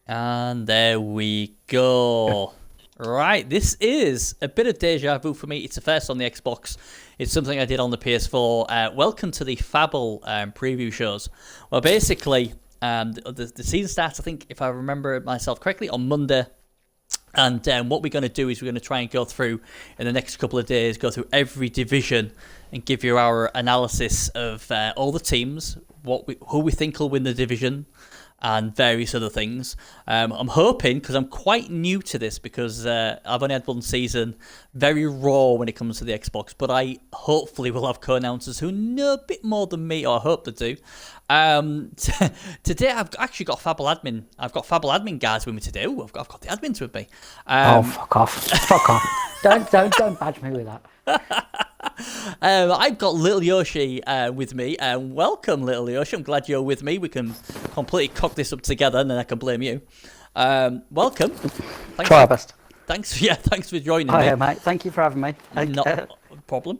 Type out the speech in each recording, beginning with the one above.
And there we go. Right, this is a bit of deja vu for me. It's the first on the Xbox. It's something I did on the PS4. Welcome to the Fabbl preview shows. Well, basically, the season starts, I think, if I remember myself correctly, on Monday. And what we're going to do is we're going to try and go through, in the next couple of days, go through every division and give you our analysis of all the teams, who we think will win the division, and various other things. I'm hoping, because I'm quite new to this, because I've only had one season, very raw when it comes to the Xbox, but I hopefully will have co-announcers who know a bit more than me, or I hope they do. Today I've actually got Fabbl admin. I've got Fabbl admin guys with me today. Ooh, I've got the admins with me. Fuck off! Fuck off! Don't badge me with that. I've got Little Yoshi with me. Welcome, Little Yoshi. I'm glad you're with me. We can completely cock this up together, and then I can blame you. Welcome. Try our best. Thanks for joining me. Hi, mate. Thank you for having me. Not a problem.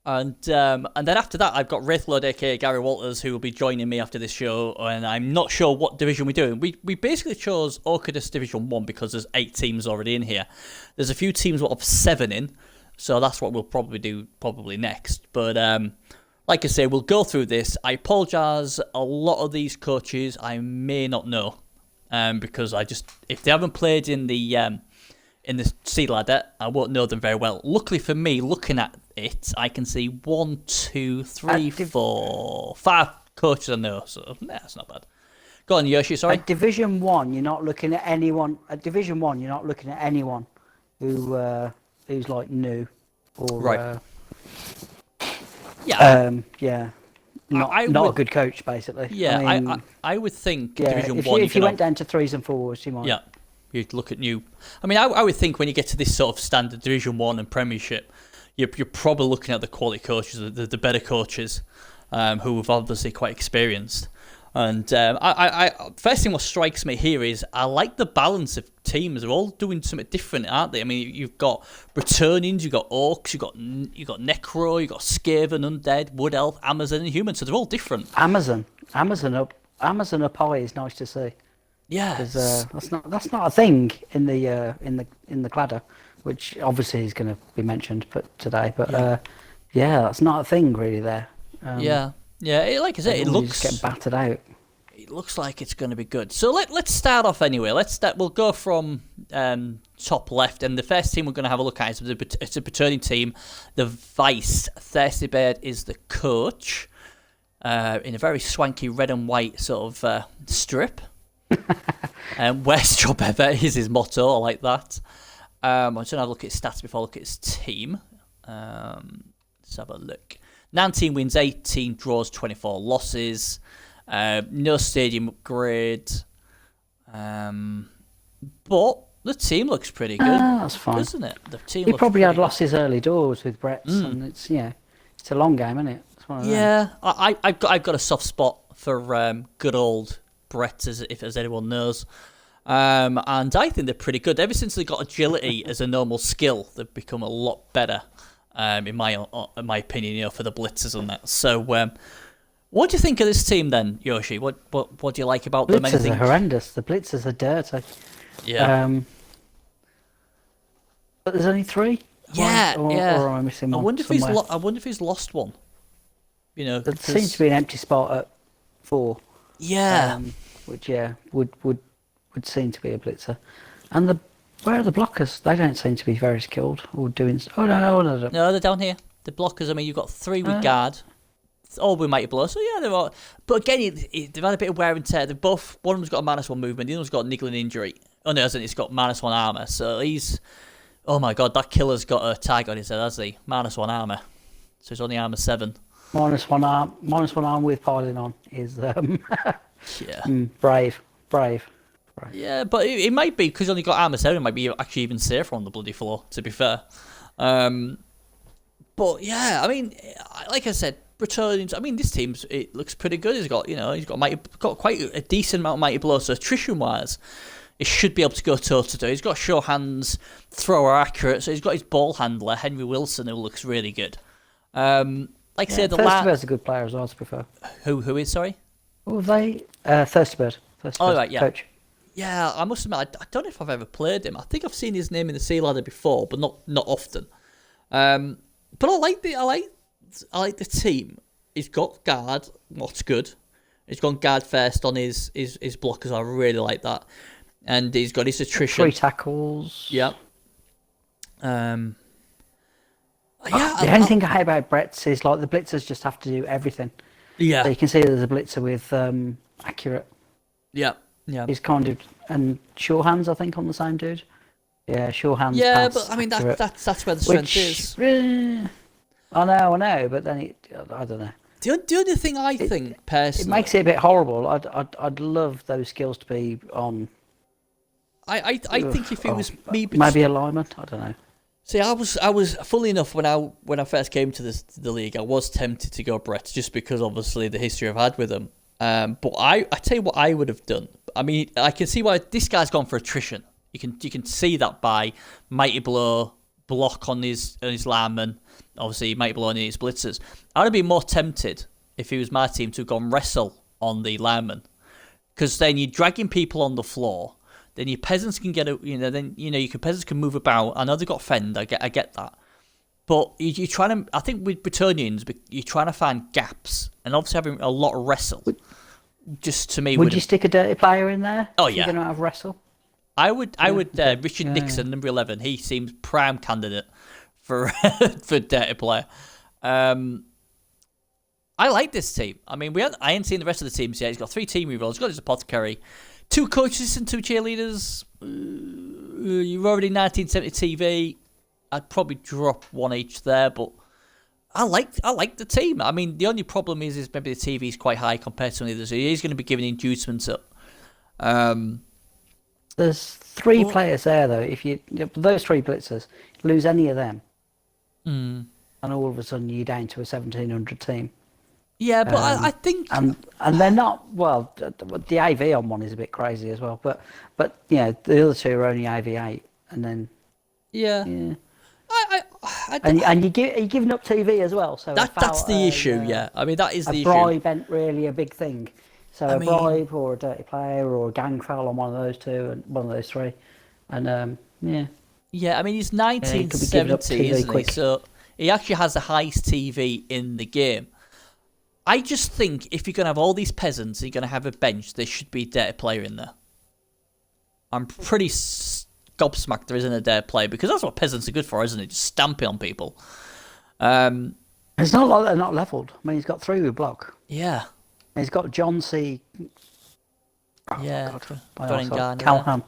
And then after that, I've got Wraithlord, aka Gary Walters, who will be joining me after this show. And I'm not sure what division we're doing. We basically chose Orcidas Division 1 because there's 8 teams already in here. There's a few teams of 7 in, so that's what we'll probably do next. But like I say, we'll go through this. I apologise. A lot of these coaches I may not know, because if they haven't played in the seed ladder, I won't know them very well. Luckily for me, looking at it, I can see 1, 2, 3, 4, 5 coaches I know, so that's not bad. Go on, Yoshi, sorry. At Division 1, you're not looking at anyone. At Division 1, you're not looking at anyone who's like new or right. not a good coach, basically. Yeah, I mean, I would think yeah, Division if 1. If you went down to 3s and 4s, you might. Yeah. You'd look at new. I mean, I would think when you get to this sort of standard Division 1 and Premiership, you're probably looking at the quality coaches, the better coaches, who have obviously quite experienced. And I first thing what strikes me here is I like the balance of teams. They're all doing something different, aren't they? I mean, you've got Returnings, you've got Orcs, you've got Necro, you've got Skaven, Undead, Wood Elf, Amazon, and Human. So they're all different. Amazon up high is nice to see. Yeah, because that's not a thing in the ladder, which obviously is going to be mentioned today. But that's not a thing really there. Like I said, it looks just get battered out. It looks like it's going to be good. So let's start off anyway. We'll go from top left, and the first team we're going to have a look at it's a returning team. The Vice Thirsty Bird is the coach, in a very swanky red and white sort of strip. Worst job ever is his motto. I like that. I'm just going to have a look at his stats before I look at his team. Let's have a look. 19 wins, 18 draws, 24 losses. No stadium upgrade. But the team looks pretty good. That's fine, doesn't it? The team. He probably had losses early doors with Brett's, and it's a long game, isn't it? It's one of them. I've got a soft spot for good old Brett, as anyone knows. And I think they're pretty good. Ever since they got agility as a normal skill, they've become a lot better, in my opinion, for the blitzers and that. So, what do you think of this team then, Yoshi? What do you like about them? Blitzers are horrendous. The blitzers are dirty. Yeah. But there's only 3. Yeah, or am I missing one? I wonder if he's lost one. There seems to be an empty spot at 4. Yeah. Which would seem to be a blitzer. And where are the blockers? They don't seem to be very skilled or doing. Oh no. No, they're down here. The blockers. I mean, you've got 3 with guard, all with mighty blow. So yeah, they're all. But again, they've had a bit of wear and tear. They're both. One of them's got a -1 movement. The other one's got a niggling injury. Oh no, hasn't. It's got -1 armor. So he's. Oh my god, that killer's got a tag on his head, has he? -1 armor. So he's only armor 7. -1 arm. -1 arm with piling on is brave. Yeah, but it might be because he's only got armor 7. It might be actually even safer on the bloody floor. To be fair, but yeah, I mean, like I said, returns. I mean, this it looks pretty good. He's got quite a decent amount of mighty blows. So attrition wise, he should be able to go toe to toe. He's got sure hands, thrower accurate. So he's got his ball handler Henry Wilson, who looks really good. Like I said, Thirstybird's a good player as well, to prefer. Who is, sorry? Who are they? Thirstybird. Oh, right, yeah. Coach. Yeah, I must admit, I don't know if I've ever played him. I think I've seen his name in the Sea Ladder before, but not often. But I like the team. He's got guard, what's good. He's gone guard first on his blockers. I really like that, and he's got his attrition. 3 tackles. Yep. Yeah. The only thing I hate about Brett's is like the blitzers just have to do everything. Yeah. So you can see there's a blitzer with accurate. Yeah. Yeah. He's kind of and sure hands, I think, on the same dude. Yeah, sure hands. Yeah, pass, but I mean accurate. that's where the strength is. I know, but then I don't know. The only thing I think personally, It makes it a bit horrible. I'd love those skills to be on. I think if it was me, maybe a lineman. I don't know. See, I was fully enough when I first came to the league, I was tempted to go Brett just because obviously the history I've had with him. But I tell you what I would have done. I mean, I can see why this guy's gone for attrition. You can see that by Mighty Blow, block on his lineman. Obviously, Mighty Blow on his blitzers. I would have been more tempted if it was my team to have gone wrestle on the lineman, because then you're dragging people on the floor. Then your peasants can get your peasants can move about. I know they've got fend. I get that, but you're trying to. I think with Bretonians, you're trying to find gaps, and obviously having a lot of wrestle. Just to me, would you stick a dirty player in there? Oh if yeah, you're gonna have wrestle. I would. Richard Nixon, number 11. He seems prime candidate for for dirty player. I like this team. I mean, I ain't seen the rest of the teams yet. He's got 3 team rerolls. He's got his apothecary, 2 coaches and 2 cheerleaders. You're already 1970 TV. I'd probably drop 1 each there, but I like the team. I mean, the only problem is maybe the TV is quite high compared to some of the others. So he's going to be giving inducements up. There's 3 players there though. If those 3 blitzers, lose any of them, and all of a sudden you're down to a 1700 team. Yeah, but I think and they're not well. The AV on one is a bit crazy as well, but the other 2 are only AV 8, and then yeah. And you're giving up TV as well. So that's the issue. Yeah, I mean that is the issue. A bribe ain't really a big thing. So a bribe or a dirty player or a gang foul on one of those 2 and one of those 3, and yeah. Yeah, I mean he's 1970, isn't he? So he actually has the highest TV in the game. I just think if you're going to have all these peasants and you're going to have a bench, there should be a dirty player in there. I'm pretty gobsmacked there isn't a dirty player, because that's what peasants are good for, isn't it? Just stamping on people. It's not like they're not levelled. I mean, he's got 3 with block. Yeah. And he's got John C. Yeah. Calhoun.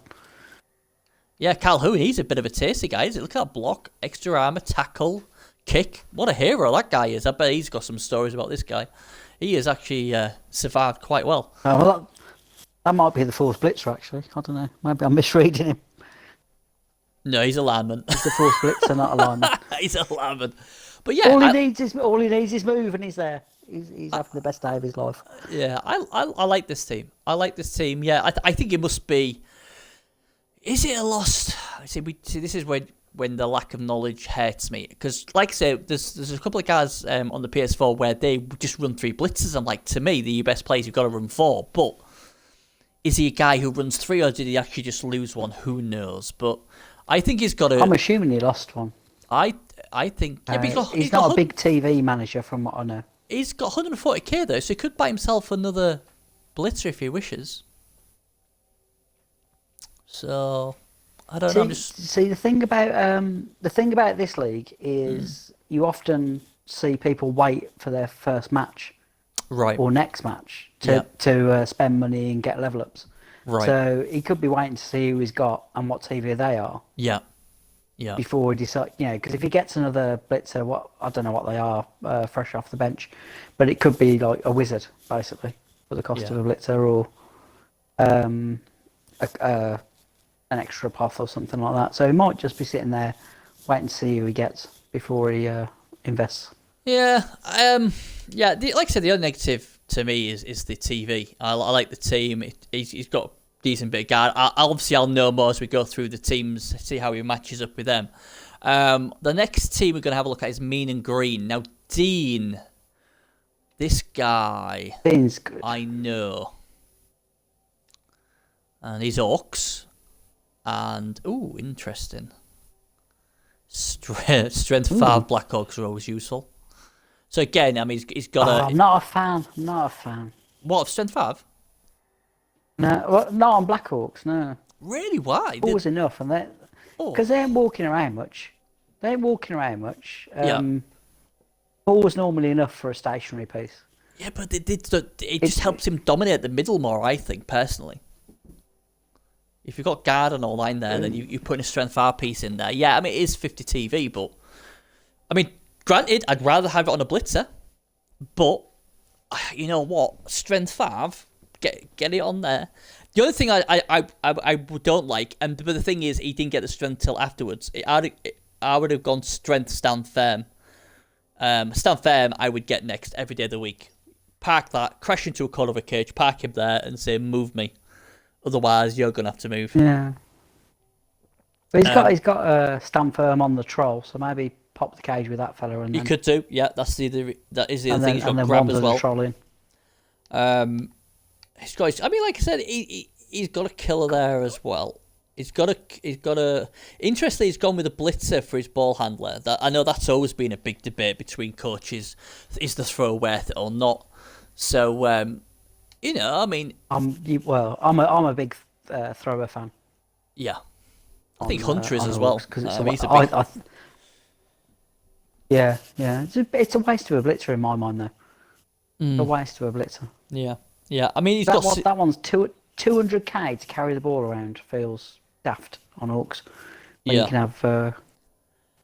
Yeah, Calhoun, he's a bit of a tasty guy, isn't he? Look at that block, extra armour, tackle, kick. What a hero that guy is. I bet he's got some stories about this guy. He has actually survived quite well. Well, that might be the 4th blitzer, actually. I don't know. Maybe I'm misreading him. No, he's a lineman. He's the 4th blitzer, not a lineman. He's a lineman. But yeah, all he needs is move, and he's there. He's having the best day of his life. Yeah, I like this team. I like this team. Yeah, I think it must be. Is it a lost? See, this is when the lack of knowledge hurts me, because, like I say, there's a couple of guys on the PS4 where they just run 3 blitzers. I'm like, to me, they're your best players. You've got to run 4. But is he a guy who runs 3, or did he actually just lose 1? Who knows? But I think he's got to. I'm assuming he lost 1. I think. Yeah, he's not a big TV manager, from what I know. He's got 140k though, so he could buy himself another blitzer if he wishes. So I don't know. See, the thing about this league is you often see people wait for their first match, right, or next match to spend money and get level ups. Right. So he could be waiting to see who he's got and what TV they are. Yeah. Yeah. Before he decides, because if he gets another blitzer, I don't know what they are, fresh off the bench, but it could be like a wizard basically for the cost of a blitzer, or an extra path or something like that. So he might just be sitting there waiting to see who he gets before he invests. Yeah. Like I said, the only negative to me is the TV. I like the team. He's got decent bit of guard. I'll know more as we go through the teams, see how he matches up with them. The next team we're going to have a look at is Mean and Green. Now, Dean, this guy, Dean's good. I know. And he's Orcs. And, ooh, interesting. Strength 5 Black Orcs are always useful. So again, I mean, he's got a... I'm not a fan. I'm not a fan. What, of Strength 5? No, well, not on Black Orcs, no. Really? Why? Always enough, and they... Because they ain't walking around much. Yeah. Always normally enough for a stationary piece. Yeah, but it just helps him dominate the middle more, I think, personally. If you've got guard and all line there, then you put a strength 5 piece in there. Yeah, I mean, it is 50 TV, but... I mean, granted, I'd rather have it on a blitzer, but you know what? Strength 5, get it on there. The other thing I don't like, but the thing is, he didn't get the strength till afterwards. I would have gone strength stand firm. Stand firm, I would get next every day of the week. Park that, crash into a corner of a cage, park him there, and say, move me. Otherwise, you're gonna have to move. Yeah. But he's got a stand firm on the troll, so maybe pop the cage with that fella. And you could do, yeah. That is the other thing. Then, He's got grab as well. Troll in. He's got. I mean, like I said, he's got a killer there as well. He's got a. Interestingly, he's gone with a blitzer for his ball handler. That I know that's always been a big debate between coaches. Is the throw worth it or not? So, you know, I mean, I'm a big thrower fan. Yeah, I think Hunter is as well. Yeah. It's a waste of a blitzer in my mind, though. A waste of a blitzer. Yeah. I mean, that one's 200k to carry the ball around feels daft on Orcs. When you can have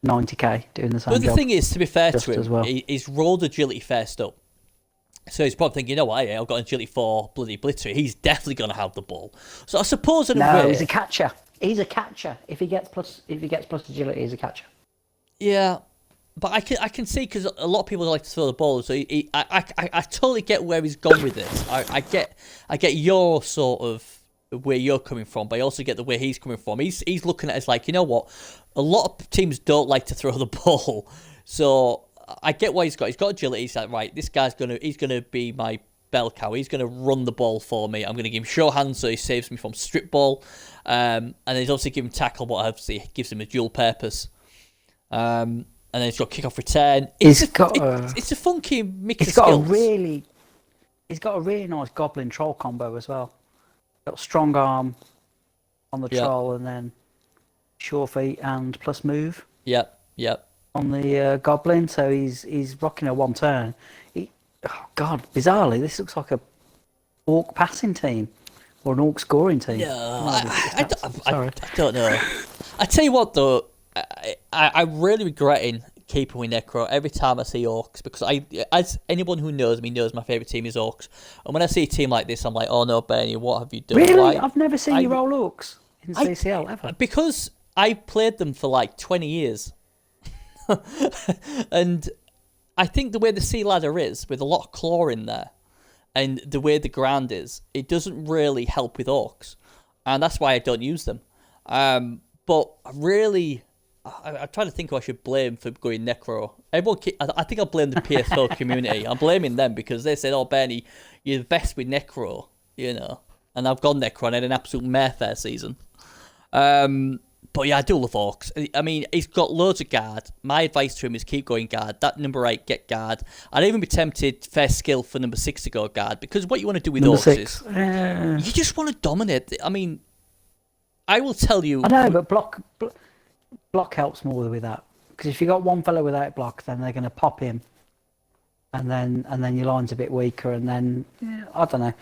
90k doing the same job. But the thing is, to be fair to him, as well. he's rolled agility first up. So he's probably thinking, you know what, I've got agility 4 bloody blitzer. He's definitely going to have the ball. So I suppose in a way... No, he's a catcher. He's a catcher. If he gets plus agility, he's a catcher. Yeah, but I can see, because a lot of people like to throw the ball. So I totally get where he's gone with this. I get your sort of where you're coming from, but I also get the way he's coming from. He's looking at it as like, you know what, a lot of teams don't like to throw the ball, so I get why he's got agility. He's like, right, this guy's gonna be my bell cow. He's gonna run the ball for me. I'm gonna give him sure hands so he saves me from strip ball, and then he's obviously giving tackle, what obviously gives him a dual purpose. And then he's got kick off return. It's a funky mix of skills. He's got a really nice goblin troll combo as well. Got strong arm on the troll, and then sure feet and plus move. Yep. On the goblin, so he's rocking a one turn. Bizarrely, this looks like a orc passing team or an orc scoring team. Yeah, I don't know. I tell you what though, I'm really regretting keeping with Necro every time I see Orcs, because as anyone who knows me knows my favourite team is Orcs, and when I see a team like this, I'm like, oh no, Bernie, what have you done? Really? I've never seen you roll Orcs in CCL ever. Because I played them for like 20 years. And I think the way the sea ladder is, with a lot of claw in there, and the way the ground is, it doesn't really help with Orcs, and that's why I don't use them. But really, I'm trying to think who I should blame for going Necro. I think I'll blame the PSO community. I'm blaming them because they said, "Oh, Bernie, you're best with Necro," you know, and I've gone Necro and had an absolute mare season. But yeah, I do love Orcs. I mean, he's got loads of guard. My advice to him is keep going guard. That number 8, get guard. I'd even be tempted, first skill, for number 6 to go guard. Because what you want to do with Orcs is... You just want to dominate. I mean, I will tell you... I know, but block helps more with that. Because if you got one fellow without block, then they're going to pop him. And then your line's a bit weaker. And then, I don't know.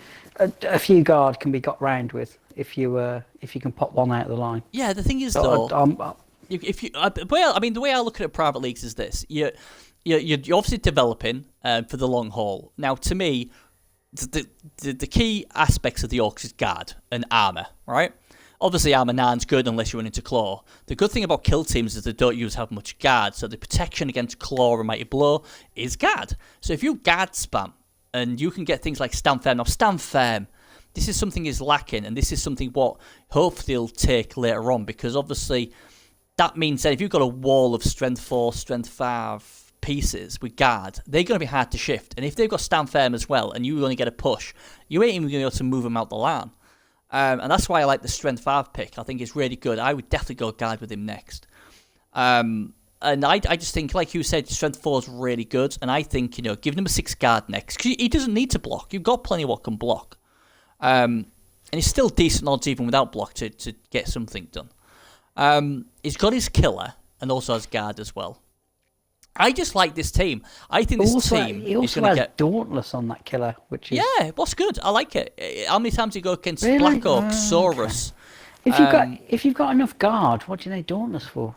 A few guard can be got round with. If you can pop one out of the line. Yeah, the thing is though, the way I look at it, private leagues is this: you're obviously developing for the long haul. Now, to me, the key aspects of the Orcs is guard and armor, right? Obviously, armor 9's good unless you run into claw. The good thing about kill teams is they don't have much guard, so the protection against claw and mighty blow is guard. So if you guard spam and you can get things like stand firm. Now, stand firm. This is something is lacking, and this is something what hopefully he'll take later on, because obviously that means that if you've got a wall of strength 4, strength 5 pieces with guard, they're going to be hard to shift. And if they've got stand firm as well, and you only get a push, you ain't even going to be able to move them out the line. And that's why I like the Strength 5 pick. I think it's really good. I would definitely go guard with him next. And I just think, like you said, Strength 4 is really good. And I think, giving him a 6 guard next, because he doesn't need to block. You've got plenty of what can block. And he's still decent odds even without block to get something done. He's got his killer and also has guard as well. I just like this team. I think this team he also is going to has Dauntless on that killer, which is... Yeah, what's good. I like it. How many times do you go against Really? Black Orc, Saurus? Okay. If you've got enough guard, what do you need Dauntless for?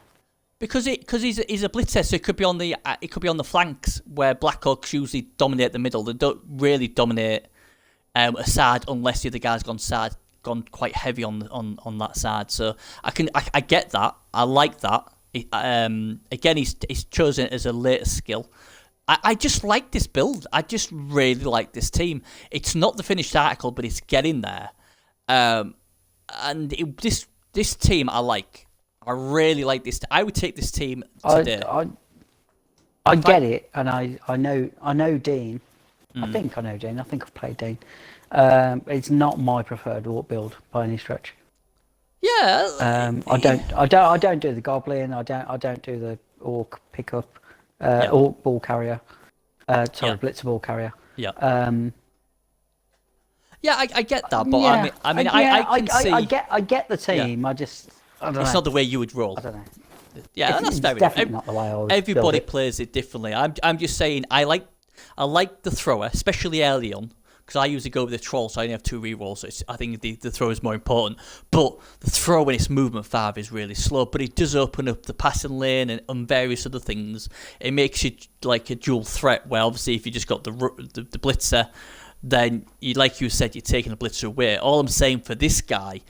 Because he's a blitzer, so it could be on the flanks where Black Orcs usually dominate the middle. They don't really dominate a side unless the other guy's gone quite heavy on that side. So I get that. I like that. Again, he's chosen it as a later skill. I just like this build. I just really like this team. It's not the finished article, but it's getting there. This team I like. I really like this. I would take this team today. I get it, and I know Dean. I think I know Dean. I think I've played Dean. It's not my preferred Orc build by any stretch. Yeah. I don't do the Goblin. I don't do the Orc pickup. Orc ball carrier. Blitzer ball carrier. Yeah. I get that, but I can see. I get the team. I don't know. It's not the way you would roll. I don't know. Yeah, that's fair definitely enough. not the way I would Everybody build it. plays it differently. I'm just saying I like the thrower, especially early on, because I usually go with the troll, so I only have 2 rerolls. So I think the throw is more important. But the throw in its movement 5 is really slow, but it does open up the passing lane and various other things. It makes you like a dual threat. Where obviously if you just got the blitzer, then like you said, you're taking the blitzer away. All I'm saying for this guy,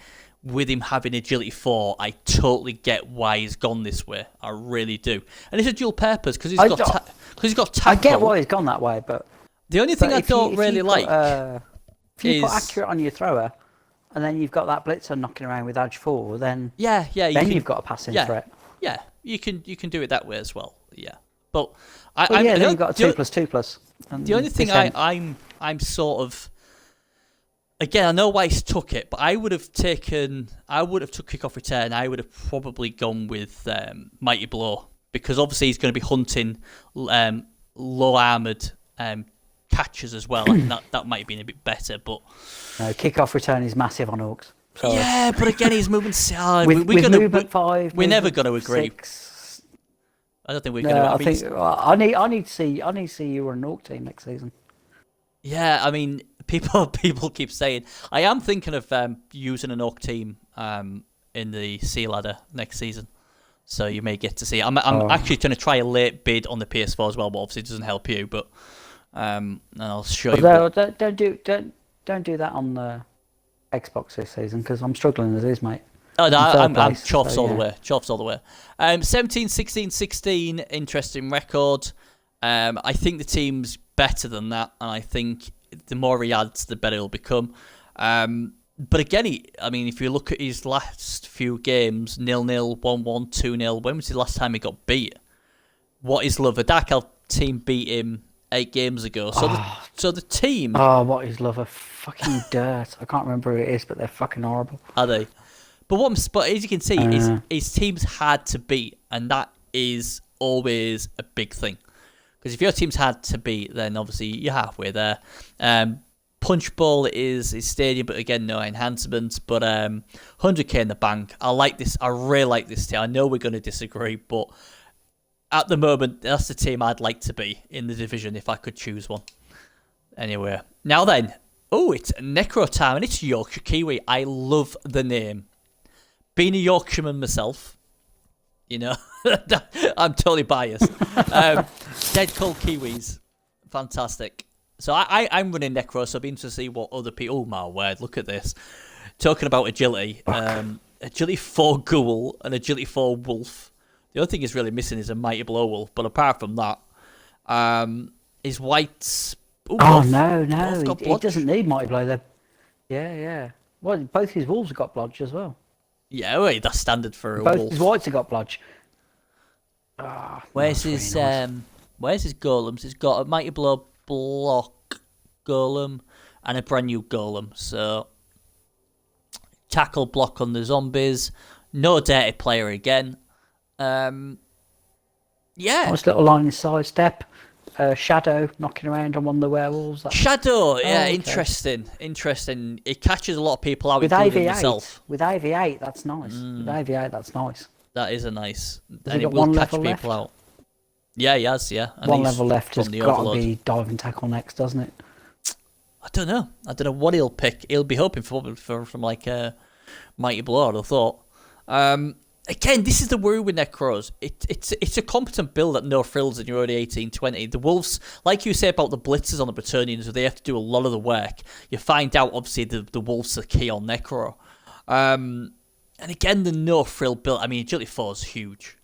with him having agility 4, I totally get why he's gone this way. I really do. And it's a dual purpose because he's got tackle. I get why he's gone that way, but the only thing I don't really like if you put accurate on your thrower, and then you've got that blitzer knocking around with edge 4, then you've got a passing threat. Yeah, you can do it that way as well. Yeah, but then you've got a 2+2+. The only thing I'm sort of. Again, I know why he took it, but I would have took kickoff return. I would have probably gone with Mighty Blow because obviously he's going to be hunting low armored catchers as well, and that might have been a bit better. But no, kickoff return is massive on Orcs. Sorry. Yeah, but again, he's moving. with movement 5, we're never going to agree. 6. I don't think we're going to. I need to see you on an Orc team next season. Yeah, I mean. People keep saying I am thinking of using an Orc team in the Sea Ladder next season, so you may get to see it. I'm actually going to try a late bid on the PS4 as well, but obviously it doesn't help you. But and I'll show you. Don't do that on the Xbox this season because I'm struggling as is, mate. Oh no, I'm chuffs all the way. Chuffs all the way. 17, 16, 16. Interesting record. I think the team's better than that, and I think. The more he adds, the better he'll become. But again, if you look at his last few games, 0-0, 1-1, 2-0, when was the last time he got beat? What is love? The Dark Elf team beat him 8 games ago. So the team... Oh, what is love? A fucking dirt. I can't remember who it is, but they're fucking horrible. Are they? But as you can see, his team's hard to beat, and that is always a big thing. Because if your team's hard to beat, then obviously you're halfway there. Punch Bowl is his stadium, but again, no enhancements. But 100k in the bank. I like this. I really like this team. I know we're going to disagree, but at the moment, that's the team I'd like to be in the division if I could choose one. Anyway, now then. Oh, it's Necro time, and it's Yorkshire Kiwi. I love the name. Being a Yorkshireman myself, I'm totally biased. Dead Cold Kiwis. Fantastic. So I'm running Necro, so I've been to see what other people... Oh, my word, look at this. Talking about agility. Agility 4 Ghoul and Agility 4 Wolf. The only thing he's really missing is a Mighty Blow Wolf, but apart from that, his whites... No. He doesn't need Mighty Blow. Yeah. Well, both his Wolves have got Blodge as well. Yeah, wait, that's standard for a Both wolf. his whites have got Blodge. Where's his golems? He's got a Mighty Blow block golem and a brand new golem. So tackle block on the zombies. No dirty player again. Yeah. Nice little line of sidestep. Shadow knocking around on one of the werewolves. Shadow, yeah, okay. interesting. It catches a lot of people out, With including AV8, myself. with AV8, that's nice. With AV8, that's nice. That is a nice, Has and he it got will one catch level people left? out. Yeah, he has, yeah. And One he's level left has from the got to Overlord. be diving tackle next, doesn't it? I don't know what he'll pick. He'll be hoping for from like a Mighty Blow, I'd have thought. Again, this is the worry with Necros. It's a competent build at no frills in your early 1820. The Wolves, like you say about the blitzers on the Bretonnians, where they have to do a lot of the work. You find out, obviously, the Wolves are key on Necro. And again, the no frill build. I mean, Agility 4 is huge.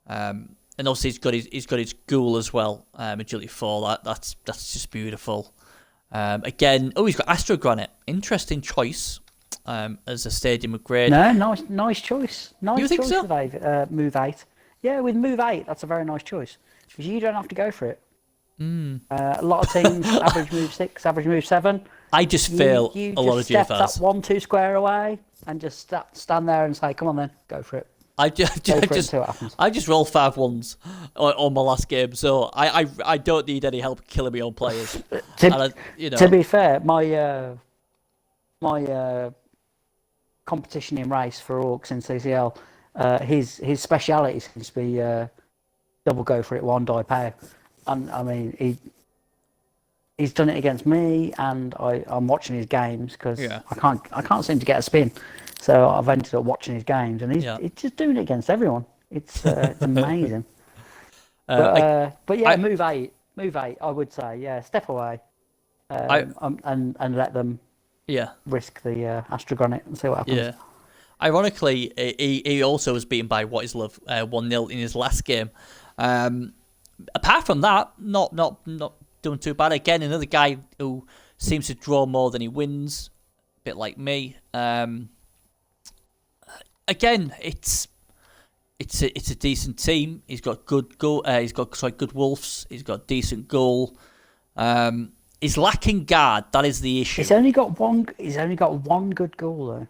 And obviously, he's got his ghoul as well. Agility 4, that's just beautiful. Again, he's got Astro Granite. Interesting choice. As a stadium upgrade. No, nice choice. Nice you think choice so? with move 8. Yeah, with move 8, that's a very nice choice because you don't have to go for it. A lot of teams average move 6, average move 7. I just feel you a lot of step GFRs. that 1-2 square away and just stand there and say, "Come on, then, go for it." I just See what happens. I just roll 5 1s on my last game, so I don't need any help killing my own players. To be fair, my competition in race for Orcs in CCL, his speciality seems to be double go for it, 1 die power, and I mean he's done it against me, and I'm watching his games because I can't seem to get a spin, so I've ended up watching his games, and he's just doing it against everyone. It's amazing. But yeah, move 8, I would say, step away, and let them. Risk the Astrogranite and see what happens. Yeah. Ironically, he also was beaten by What Is Love 1-0 in his last game. Apart from that, not doing too bad. Again, another guy who seems to draw more than he wins, a bit like me. Again, it's a decent team. He's got good goal. He's got good wolves. He's got decent goal. He's lacking guard. That is the issue. He's only got one good goal though.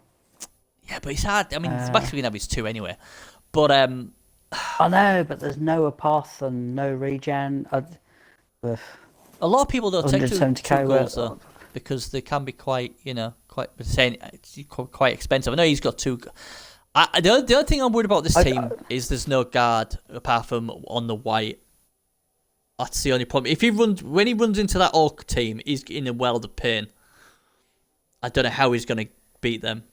Yeah, but it's hard. I mean, the max we can have is 2 anyway. But I know, but there's no path and no regen. A lot of people don't take 2 goals though, because they can be quite expensive. I know he's got 2. The only thing I'm worried about this team is there's no guard apart from on the white. That's the only problem. When he runs into that Orc team, he's in a world of pain. I don't know how he's going to beat them.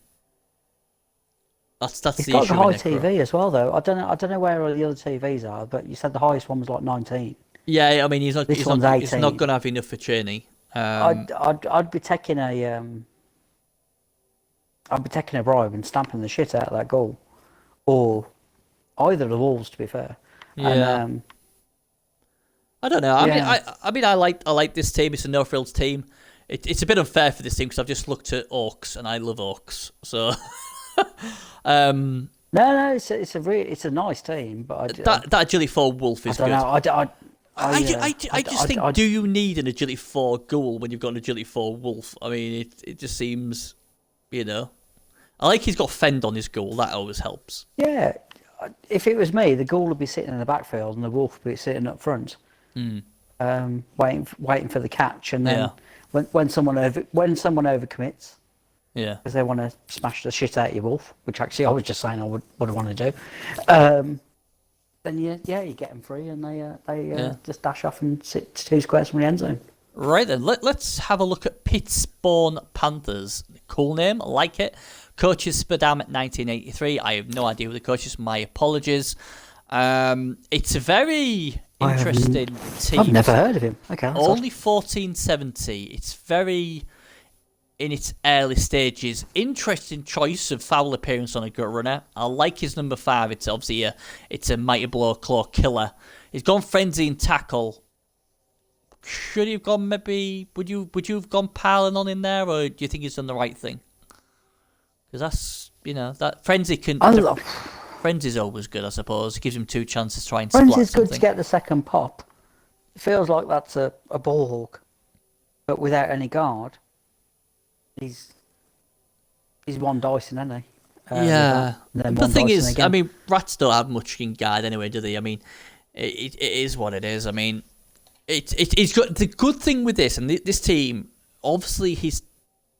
That's he's the got issue. The high TV as well, though. I don't know where all the other TVs are, but you said the highest one was like 19. Yeah, I mean he's not going to have enough for Cheney. I'd be taking a bribe and stamping the shit out of that goal, or either of the Wolves, to be fair. Yeah. And, I don't know. I mean, I like this team. It's a no frills team. It's a bit unfair for this team because I've just looked at Orcs and I love Orcs. So, no, it's a nice team, but that Agility 4 Wolf is good. I just think, do you need an Agility 4 Ghoul when you've got an Agility 4 Wolf? I mean, it just seems, I like he's got Fend on his Ghoul. That always helps. Yeah, if it was me, the Ghoul would be sitting in the backfield and the Wolf would be sitting up front. Waiting for the catch, and then when someone overcommits, because they want to smash the shit out of your wolf, which actually I was just saying I would want to do, then you get them free, and they just dash off and sit 2 squares from the end zone. Right then, let's have a look at Pittspawn Panthers. Cool name, I like it. Coaches Spadam at 1983. I have no idea who the coach is. My apologies. It's a very interesting team. I've never heard of him. Okay, only 1470. It's very in its early stages. Interesting choice of Fabbl appearance on a gut runner. I like his number 5. It's obviously it's a Mighty Blow Claw killer. He's gone frenzy and tackle. Should he have gone maybe? Would you have gone Parlin on in there, or do you think he's done the right thing? Because that's that frenzy can. Frenzy's always good, I suppose. It gives him 2 chances to try and splat something. Frenzy's good to get the second pop. It feels like that's a ball hawk, but without any guard. He's He's one Dyson, isn't he? Yeah. Then The one thing Dyson is, again. I mean, rats don't have much in guard anyway, do they? I mean, it is what it is. I mean, it's got the good thing with this, and this team, obviously, his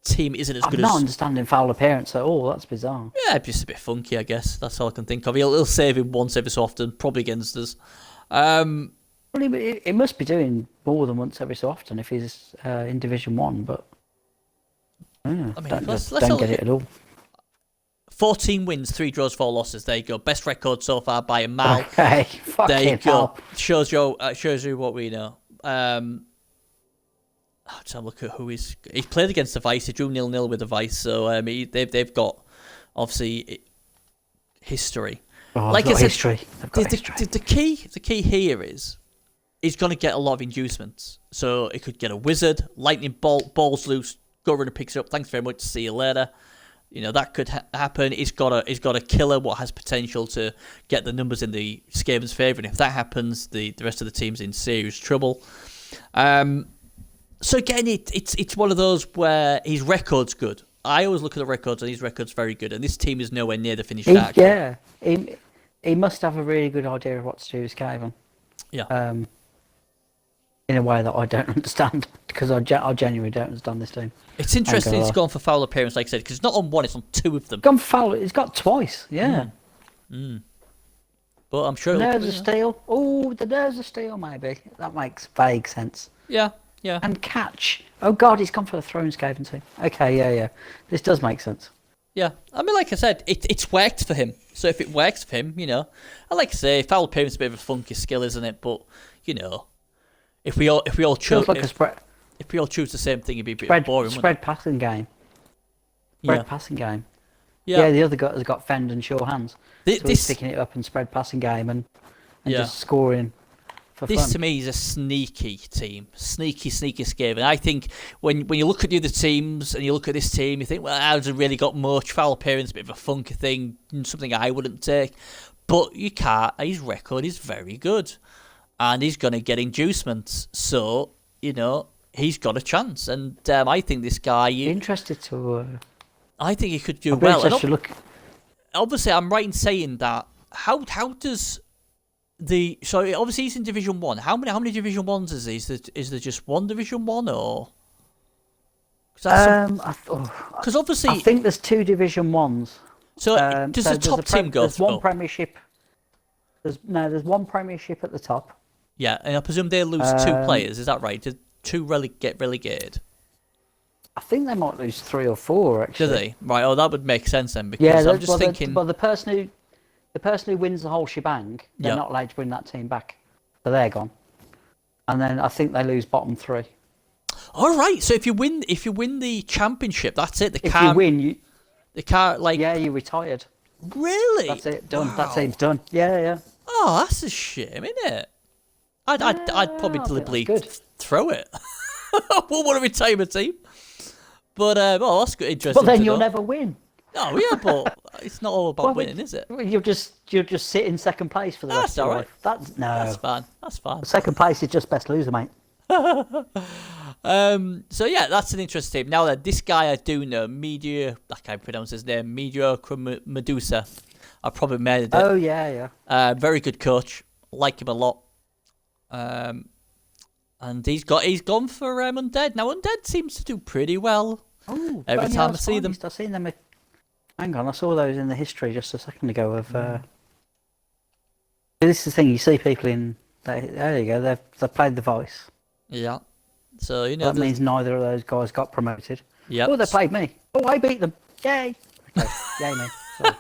team isn't as I'm good not as. understanding foul appearance at all. That's bizarre. Yeah, just a bit funky, I guess. That's all I can think of. He'll save him once every so often, probably against us. Well, it must be doing more than once every so often if he's in Division 1, but I mean, let's don't get it at all. 14 wins, 3 draws, 4 losses. There you go. Best record so far by a mile. Okay, There you fucking go. hell. Shows you what we know. Let's have a look at who he's played against the Vice. He drew 0-0 with the Vice, so they've got obviously history. Oh, like they've I got said, history. They've got history. the key here is he's going to get a lot of inducements. So it could get a wizard, lightning bolt, balls loose, go around and picks it up. Thanks very much. See you later. You know that could happen. He's got a killer what has potential to get the numbers in the Skaven's favour, and if that happens, the rest of the team's in serious trouble. So again, it's one of those where his record's good. I always look at the records, and his record's very good. And this team is nowhere near the finished article. Yeah, he must have a really good idea of what to do with Skaven. Yeah. In a way that I don't understand, because I genuinely don't understand this team. It's interesting he's gone for foul appearance, like I said, because it's not on one, it's on 2 of them. Gone for foul. He's got twice. Yeah. But I'm sure There's a steal. Oh, there's a steal. Maybe that makes vague sense. Yeah. And catch. Oh God, he's gone for the throwing Skaven team. Okay, yeah. This does make sense. Yeah, I mean, like I said, it's worked for him. So if it works for him, I like to say foul appearance is a bit of a funky skill, isn't it? But if we all chose Like if we all choose the same thing, it'd be a bit boring. Spread passing game. Passing game. Yeah. Yeah, the other guy has got fend and sure hands. So he's picking it up and spread passing game and just scoring for This fun. to me is a sneaky team, sneaky Skaven. I think when you look at the other teams and you look at this team, you think, well, how has it really got much foul appearance? A bit of a funky thing, something I wouldn't take. But you can't. His record is very good, and he's going to get inducements. So he's got a chance, and I think this guy. Interested to. I think he could do well. And obviously, I'm right in saying that. How does so obviously he's in Division 1. How many Division 1s is he? Is there just one Division 1 or? Because obviously I think there's 2 Division 1s. So does the top team go? There's one Premiership. There's one Premiership at the top. Yeah, and I presume they lose 2 players. Is that right? Did 2 get relegated? I think they might lose 3 or 4 actually. Do they? Right. Oh, that would make sense then. Because I'm just thinking. But the person who wins the whole shebang, they're not allowed to bring that team back, so they're gone. And then I think they lose bottom 3. All right. So if you win the championship, that's it. If you win, you're retired. Really? That's it. Done. Wow. That team's done. Yeah. Oh, that's a shame, isn't it? I'd probably deliberately throw it. I wouldn't want to retire my team. But that's good. Interesting. But then you'll never win. Oh yeah, but it's not all about winning, is it? You'll just sit in second place for the rest of your life. That's fine. That's fine. Second place is just best loser, mate. So yeah, that's an interesting team. Now that this guy I do know, I can't pronounce his name, Mediocre Medusa. I probably made it. Oh yeah. Very good coach. Like him a lot. And he's gone for Undead. Now Undead seems to do pretty well. Oh, every time I see them. I've seen them. Hang on, I saw those in the history just a second ago of. This is the thing, you see people in. There you go. They've played the Vice. Yeah. So that means neither of those guys got promoted. Yeah. Oh, they played me. Oh, I beat them. Yay! Okay. Yay me. Sorry.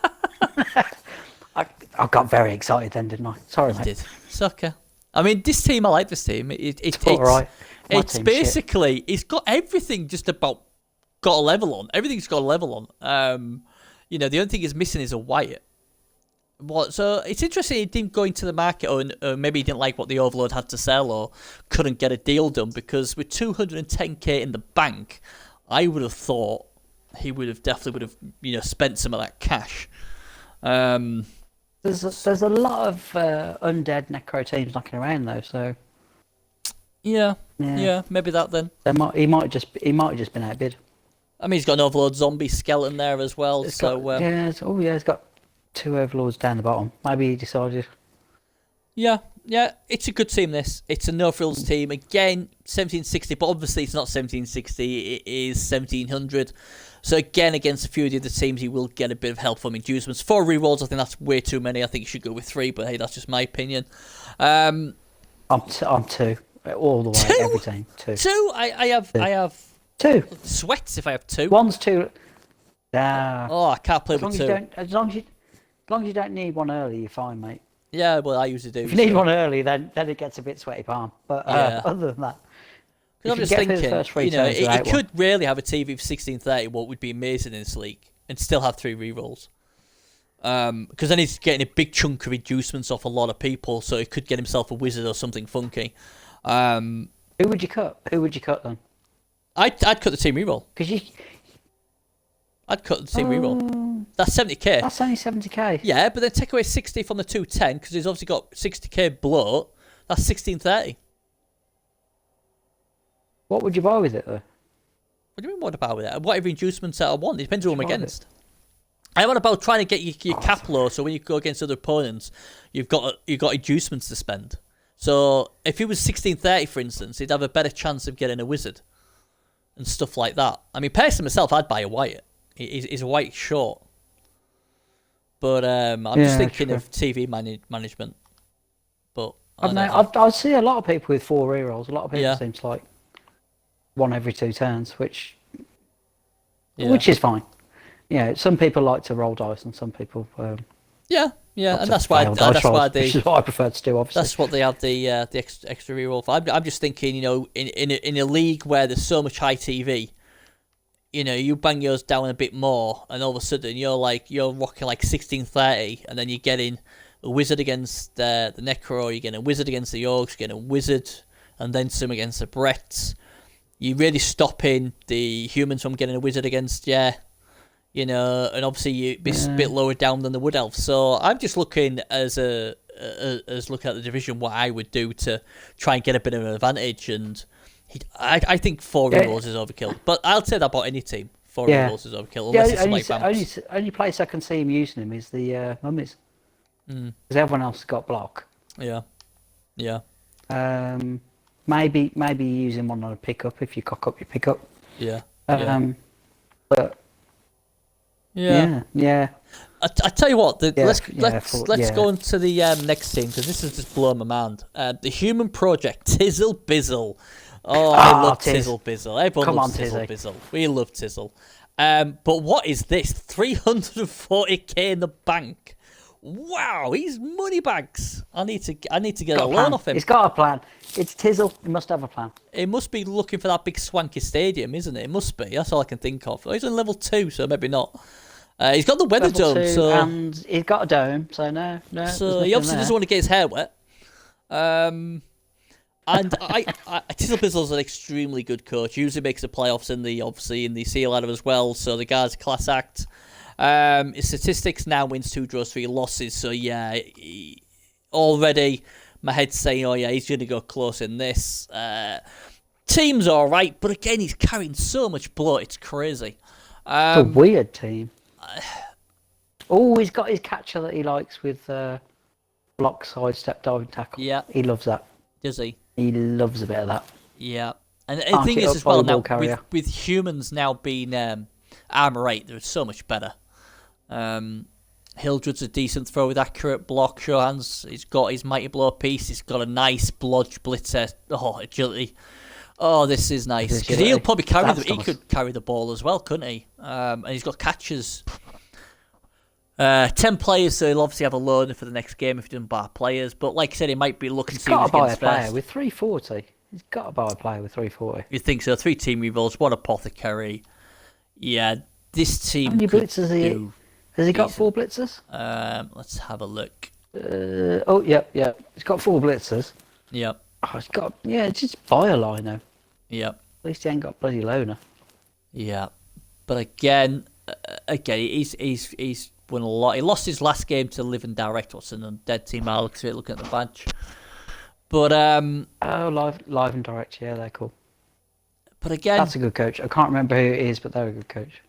I got very excited then, didn't I? Sorry, mate. You did. Sucker. I mean, this team, I like this team. It's all right. It's basically, it's got everything just about got a level on. Everything's got a level on. The only thing is missing is a Wyatt. So it's interesting he didn't go into the market, or maybe he didn't like what the Overlord had to sell, or couldn't get a deal done, because with 210k in the bank, I would have thought he would have spent some of that cash. There's a lot of undead necro teams knocking around though, so yeah, maybe that then. He might have just been outbid. I mean, he's got an Overlord zombie skeleton there as well. It's So got, it's got 2 Overlords down the bottom. Maybe he decided. yeah, it's a good team. It's a no frills team again. 1760, but obviously it's not 1760. It is 1700. So again, against a few of the other teams, he will get a bit of help from inducements. 4 rerolls, I think that's way too many. I think you should go with 3, but hey, that's just my opinion. I'm 2 all the way. 2? Every time 2. 2? I have 2. sweats if I have 2. 1's 2. Nah. Oh, I can't play with 2. As long as you don't need one early, you're fine, mate. Yeah, well, I usually do. If you need one early, then it gets a bit sweaty palm. But other than that, because I'm just thinking, you know, it could really have a TV for 1630, what would be amazing in this league, and still have 3 rerolls. Because then he's getting a big chunk of inducements off a lot of people, so he could get himself a wizard or something funky. Who would you cut? Who would you cut then? I'd cut the team reroll. I'd cut the team reroll. That's 70k. That's only 70k. Yeah, but then take away 60 from the 210 because he's obviously got 60k bloat. That's 1630. What would you buy with it though? What do you mean? What about with it? Whatever inducements that I want. It depends who I'm against. I want about trying to get your cap low, so when you go against other opponents, you've got inducements to spend. So if he was 1630, for instance, he'd have a better chance of getting a wizard and stuff like that. I mean, personally myself, I'd buy a Wyatt. He's a white short. But I'm just thinking of TV management. But I see a lot of people with 4 rerolls. A lot of people seems like 1 every 2 turns, which is fine. Yeah, some people like to roll dice, and some people. And that's why which is what I prefer to do. Obviously, that's what they have the extra reroll for. I'm just thinking, you know, in a league where there's so much high TV, you know, you bang yours down a bit more, and all of a sudden you're rocking like 1630, and then you're getting a wizard against the Necro, you're getting a wizard against the Orcs, you're getting a wizard, and then some against the Bretts. You're really stopping the humans from getting a wizard against you know, and obviously you'd be a bit lower down than the Wood Elf. So I'm just looking as looking at the division, what I would do to try and get a bit of an advantage. And I think 4 rerolls is overkill. But I'll say that about any team. 4 rerolls is overkill. Unless it's only place I can see him using him is the Mummies. Because everyone else has got block. Yeah. Maybe using one on a pickup if you cock up your pickup. Yeah. But yeah. I tell you what, let's go on to the next team, because this has just blown my mind. The Human Project, Tizzle Bizzle. Oh, I love Tizzle Bizzle. Everyone loves Tizzle Bizzle. We love Tizzle. But what is this? 340k in the bank. Wow, he's money bags. I need to get a loan off him. He's got a plan. It's Tizzle. He must have a plan. He must be looking for that big swanky stadium, isn't it? It must be. That's all I can think of. Oh, he's on level 2, so maybe not. He's got the weather level dome, 2, so and he's got a dome, so no. So he obviously doesn't want to get his hair wet. And Tizzle Bizzle's an extremely good coach. Usually makes the playoffs in the sea ladder as well. So the guy's a class act. His statistics now: wins 2 draws, 3 losses. So already my head's saying, oh yeah, he's going to go close in this. Team's all right, but again, he's carrying so much blood. It's crazy. It's a weird team. He's got his catcher that he likes with block, side step, diving tackle. Yeah, he loves that. Does he? He loves a bit of that. Yeah, and the thing is as well now with humans now being armor 8, they're so much better. Hildred's a decent throw with accurate block. Shohan's, he's got his mighty blow piece. He's got a nice blodge blitzer. Oh, agility. Oh, this is nice. Because he'll probably carry he could carry the ball as well, couldn't he? And he's got catches. 10 players, so he'll obviously have a loaner for the next game if he doesn't buy players. But like I said, he might be looking to see who's against first. Player with 340. He's got to buy a player with 340. You think so? 3 team revulls, 1 apothecary. Yeah, this team. How many blitzers has he got? 4 blitzers? Let's have a look. Yeah. He's got 4 blitzers. Yep. Oh, he's got just buy a lino. Yep. At least he ain't got bloody loner. Yeah, but again, he's won a lot. He lost his last game to Live and Direct. What's an undead team? I'll look at it, looking at the badge. But live and direct. Yeah, they're cool. But again, That's a good coach. I can't remember who it is, but they're a good coach.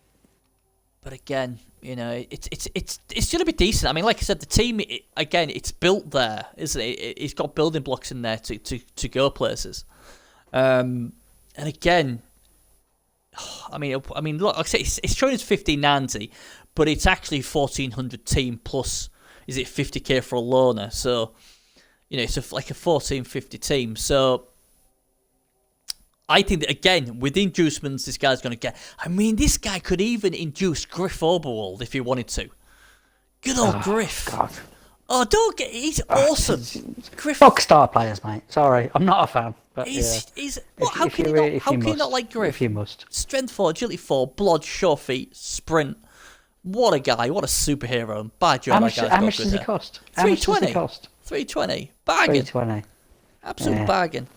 But again, you know, it's going to be decent. I mean, like I said, the team again, it's built there, isn't it? It's got building blocks in there to go places. And again, I mean, look, like I say, it's showing us 1590, but it's actually 1400 team plus. Is it 50k for a loner? So, you know, it's like a 1450 team. So, I think that, again, with the inducements this guy's going to get... I mean, this guy could even induce Griff Oberwald if he wanted to. Good old Griff. God. Oh, don't get... He's awesome. Griff... Fuck star players, mate. Sorry, I'm not a fan. But he's what, how can you not like Griff? If you must. Strength 4, agility 4, blodge, sure feet, sprint. What a guy. What a superhero. By Joe, how much does he cost? 320. 320. Bargain. 320. Absolute bargain.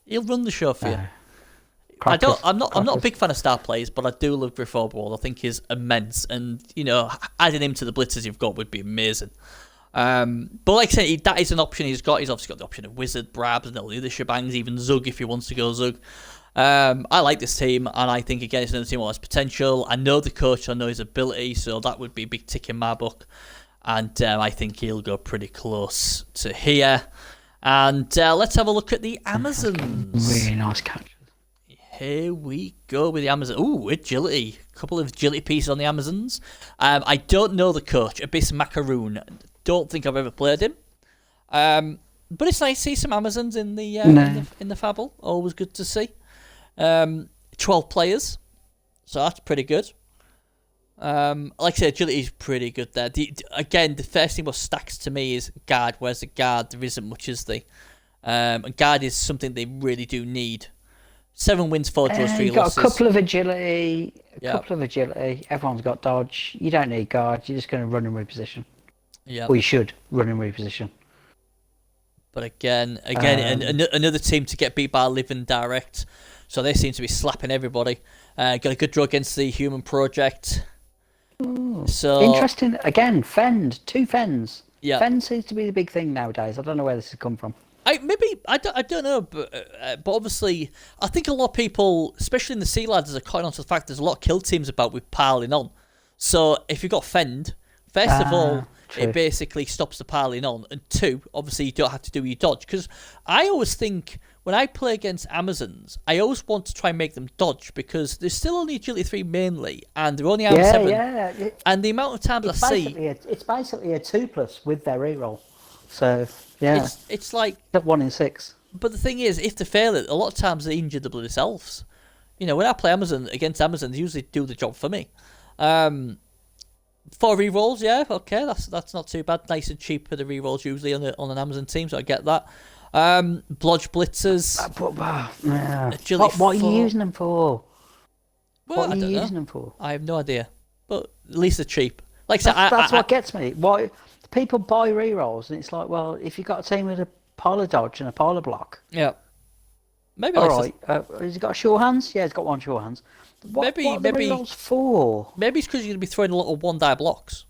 He'll run the show for you. I'm not a big fan of star players, but I do love Griff Oberwald. I think he's immense, and you know, adding him to the blitzers you've got would be amazing. But like I said, that is an option he's got. He's obviously got the option of Wizard, Brabs, and all the other shebangs, even Zug if he wants to go Zug. I like this team, and I think again it's another team that has potential. I know the coach, I know his ability, so that would be a big tick in my book. And I think he'll go pretty close to here. And let's have a look at the Amazons. Really nice catch. Here we go with the Amazon. Ooh, agility. A couple of agility pieces on the Amazons. I don't know the coach, Abyss Macaroon. Don't think I've ever played him. But it's nice to see some Amazons in the in the Fabbl. Always good to see. 12 players, so that's pretty good. Like I said, agility is pretty good there. Again, the first thing what stacks to me is guard. Where's the guard? There isn't much, is there? And guard is something they really do need. 7 wins, 4 draws, 3 losses. Got a couple of agility. Everyone's got dodge. You don't need guard. You're just going to run and reposition. Yeah. Well, you should run and reposition. But again, another team to get beat by Living Direct. So they seem to be slapping everybody. Got a good draw against the Human Project. Ooh, so interesting. Again, Fend. 2 Fens. Yeah. Fend seems to be the big thing nowadays. I don't know where this has come from. I don't know, but obviously, I think a lot of people, especially in the Sea Ladders, are caught on to the fact there's a lot of kill teams about with piling on. So if you've got Fend, first of all, true. It basically stops the piling on, and 2, obviously you don't have to do your dodge. Because I always think, when I play against Amazons, I always want to try and make them dodge, because there's still only agility 3 mainly, and they're only arm 7. Yeah. And the amount of times I see... It's basically a 2+ with their reroll. So, yeah. It's like... 1 in 6. But the thing is, if they fail it, a lot of times they injure the bloody selves. You know, when I play Amazon against Amazon, they usually do the job for me. 4 rerolls, yeah, okay, that's not too bad. Nice and cheap for the rerolls usually on an Amazon team, so I get that. Blodge Blitzers. What are you using them for? Well, what are you using them for? I have no idea. But at least they're cheap. Like that's what gets me. Why people buy rerolls, and it's like, well, if you've got a team with a pile of dodge and a pile of block. Yeah. Maybe. All right. Has he got sure hands? Yeah, he's got 1 sure hands. What are the rerolls for? Maybe it's because you're going to be throwing a lot of 1-die blocks.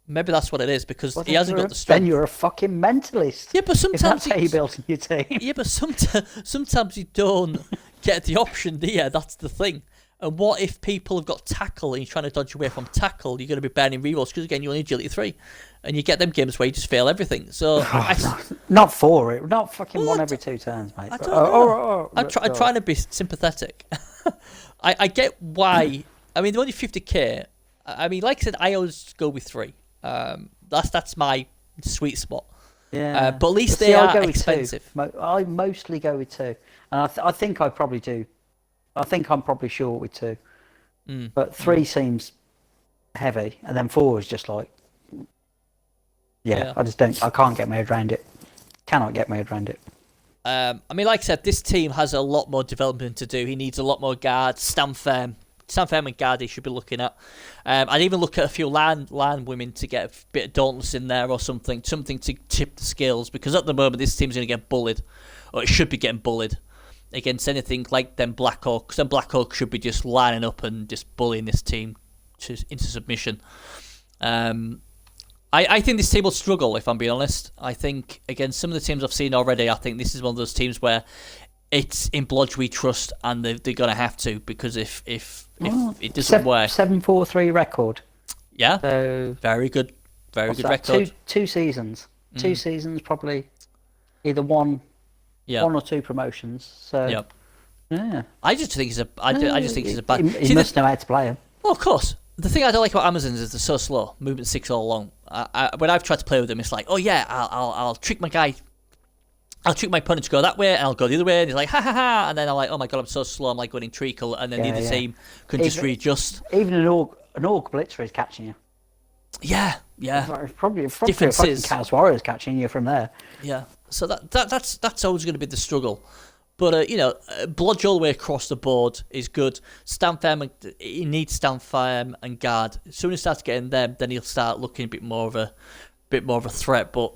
Maybe that's what it is, because he hasn't got the strength. Then you're a fucking mentalist. Yeah, but sometimes that's how you build your team. Yeah, but sometimes you don't get the option, do you? That's the thing. And what if people have got tackle and you're trying to dodge away from tackle? You're going to be burning rerolls because, again, you only agility 3. And you get them games where you just fail everything. So not for it. Not fucking 1 every 2 turns, mate. I don't know. I'm trying to be sympathetic. I get why. I mean, they're only 50k. I mean, like I said, I always go with 3. That's my sweet spot. Yeah. But at least they are expensive. I mostly go with 2. And I think I probably do. I think I'm probably short with 2. But 3 seems heavy, and then 4 is just like, yeah. I can't get my head around it. Cannot get my head around it. I mean, like I said, this team has a lot more development to do. He needs a lot more guards. Stand firm and guard he should be looking at. I'd even look at a few line women to get a bit of Dauntless in there or something to tip the scales, because at the moment this team's going to get bullied, or it should be getting bullied against anything like them Blackhawks. Then Blackhawks should be just lining up and just bullying this team into submission. I think this team will struggle, if I'm being honest. I think, against some of the teams I've seen already, I think this is one of those teams where it's in Blodge we trust, and they're gonna have to, because if it doesn't Seven, work, 7-4-3 record. yeah, So very good what's that? record. Two seasons. 2 seasons, probably either one or 2 promotions. So Yep. yeah, I just think I just think he's a bad. He must know how to play him. Well, of course. The thing I don't like about Amazons is they're so slow, movement 6 all along. When I've tried to play with them, it's like, oh yeah, I'll trick my guy. I'll trick my opponent to go that way, and I'll go the other way, and he's like, ha ha ha, and then I'm like, oh my god, I'm so slow, I'm like going in treacle, and then the other team can just readjust. Even an orc blitzer is catching you. Yeah. It's probably a Difference fucking is- Chaos Warrior's catching you from there. Yeah. So that's always going to be the struggle. But Blodge all the way across the board is good. Stand firm, he needs stand firm and guard. As soon as he starts getting them, then he'll start looking a bit more of a threat. But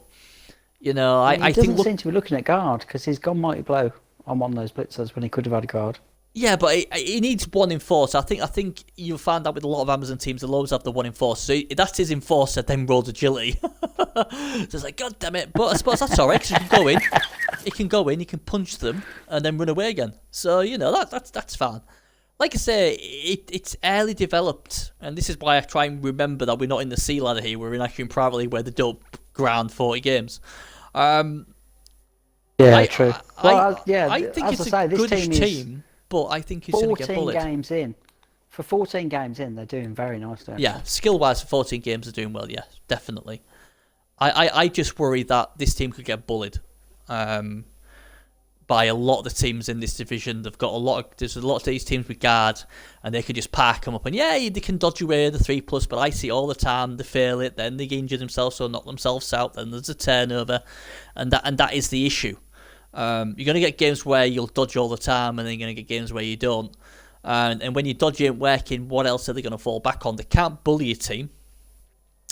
He I doesn't think seem to be looking at guard, because he's gone mighty blow on one of those blitzers when he could have had a guard. yeah, but he needs 1 enforcer. I think you'll find that with a lot of Amazon teams, they'll always have the 1 enforcer. So that's his enforcer, then rolls agility. So it's like, god damn it! But I suppose that's alright, because he can go in, he can punch them, and then run away again. So that's fine. Like I say, it's early developed, and this is why I try and remember that we're not in the C ladder here. We're actually in private league where they don't ground 40 games. True. I think as it's I say, a this goodish team is team, but I think he's going to get 14 bullied. games in. For 14 games in, they're doing very nicely. Yeah, skill-wise, for 14 games, they're doing well. Yeah, definitely. I just worry that this team could get bullied by a lot of the teams in this division. There's a lot of these teams with guard, and they could just park them up, and they can dodge away the 3+. But I see all the time they fail it, then they injure themselves or knock themselves out, then there's a turnover, and that is the issue. You're going to get games where you'll dodge all the time, and then you're going to get games where you don't. And when your dodge ain't working, what else are they going to fall back on? They can't bully your team